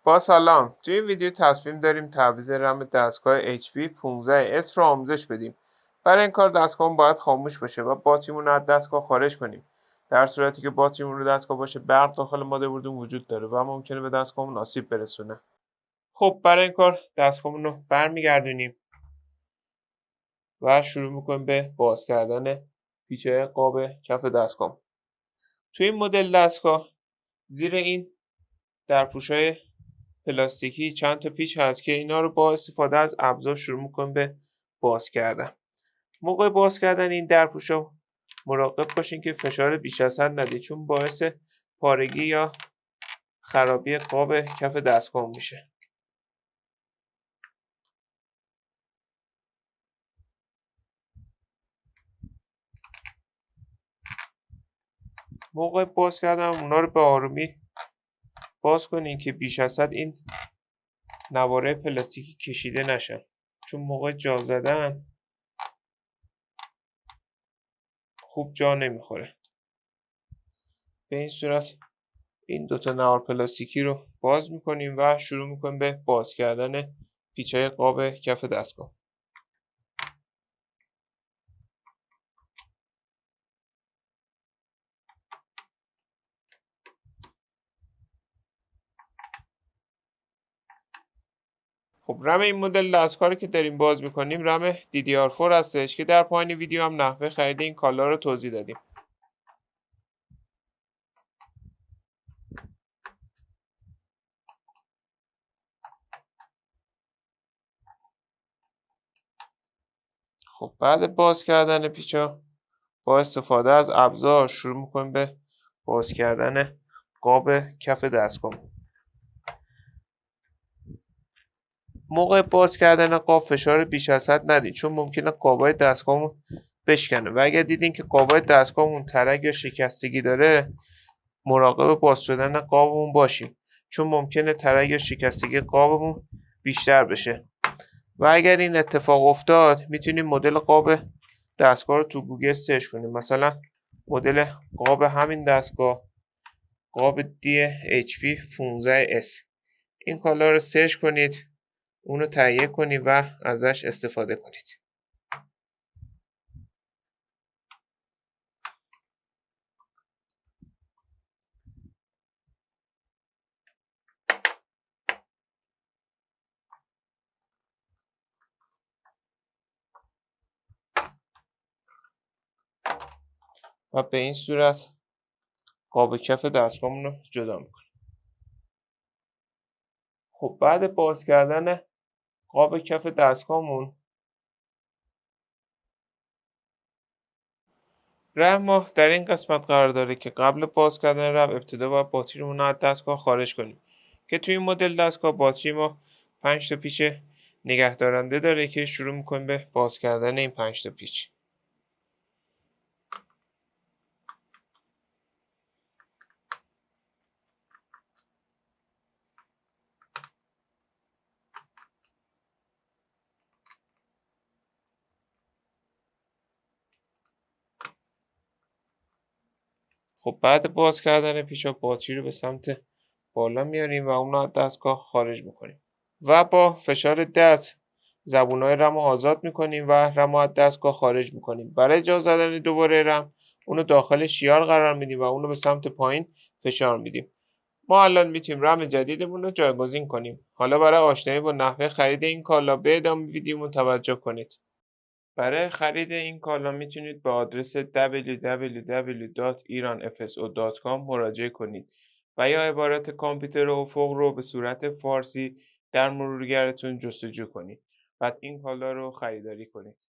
با سلام. توی این ویدیو تصمیم داریم تعویض رم دستگاه HP 15S رو آموزش بدیم. برای این کار دستگاهمون باید خاموش باشه و باتریمون رو از دستگاه خارج کنیم. در صورتی که باتریمون رو دستگاه باشه برق داخل مادربردمون وجود داره و ممکنه به دستگاهمون آسیب برسونه. خب برای این کار دستگاهمون رو برمیگردونیم و شروع میکنیم به باز کردن پیچ‌های قاب کف دستگاه. توی این مدل دستگاه زیر این درپوش‌های پلاستیکی چند تا پیچ هست که اینا رو با استفاده از ابزار شروع میکنیم به باز کردن. موقع باز کردن این درپوشا مراقب باشین که فشار بیش از حد ندید، چون باعث پارگی یا خرابی قاب کف دستگاه میشه. موقع باز کردن اونا رو به آرومی باز کنین که بیش از حد این نواره پلاستیکی کشیده نشن، چون موقع جا زدن خوب جا نمیخوره. به این صورت این دوتا نوار پلاستیکی رو باز میکنیم و شروع میکنیم به باز کردن پیچ‌های قاب کف دستگاه. خب رم این مدل دستگاه رو که داریم باز میکنیم رم DDR4 هستش که در پایین ویدیو هم نحوه خرید این کالا رو توضیح دادیم. خب بعد باز کردن پیچا با استفاده از ابزار شروع میکنیم به باز کردن قاب کف دستگاه. موقع باز کردن قاب فشار بیش از حد ندید، چون ممکنه قابای دستگاهمون بشکنه و اگر دیدین که قابای دستگاهمون ترک یا شکستگی داره مراقب باز شدن قابمون باشیم، چون ممکنه ترک یا شکستگی قابمون بیشتر بشه. و اگر این اتفاق افتاد میتونیم مدل قاب دستگاه رو تو گوگل سرچ کنیم، مثلا مدل قاب همین دستگاه قاب HP 15S. این کالا رو سرچ کنید، اونو تهیه کنید و ازش استفاده کنید. و به این صورت قاب کف دستگاهمون رو جدا میکنیم. خب بعد باز کردن قاب کف دستگاهمون رم ما در این قسمت قرار داره که قبل باز کردن رم ابتدا باید باتریمون رو از دستگاه خارج کنیم که توی این مدل دستگاه باتری ما 5 تا پیچ نگهدارنده داره که شروع میکنیم به باز کردن این 5 تا پیچ. خب بعد باز کردن پیچا باتری رو به سمت بالا میاریم و اون رو از دستگاه خارج میکنیم و با فشار دست زبونهای رم رو آزاد میکنیم و رم رو از دستگاه خارج میکنیم. برای جا زدن دوباره رم اونو داخل شیار قرار میدیم و اونو به سمت پایین فشار میدیم. ما الان میتونیم رم جدیدمون رو جایگزین کنیم. حالا برای آشنایی با نحوه خرید این کالا به ادامه ویدیومون توجه کنید. برای خرید این کالا میتونید به آدرس www.iranfso.com مراجعه کنید و یا عبارت کامپیوتر افق رو به صورت فارسی در مرورگرتون جستجو کنید. بعد این کالا رو خریداری کنید.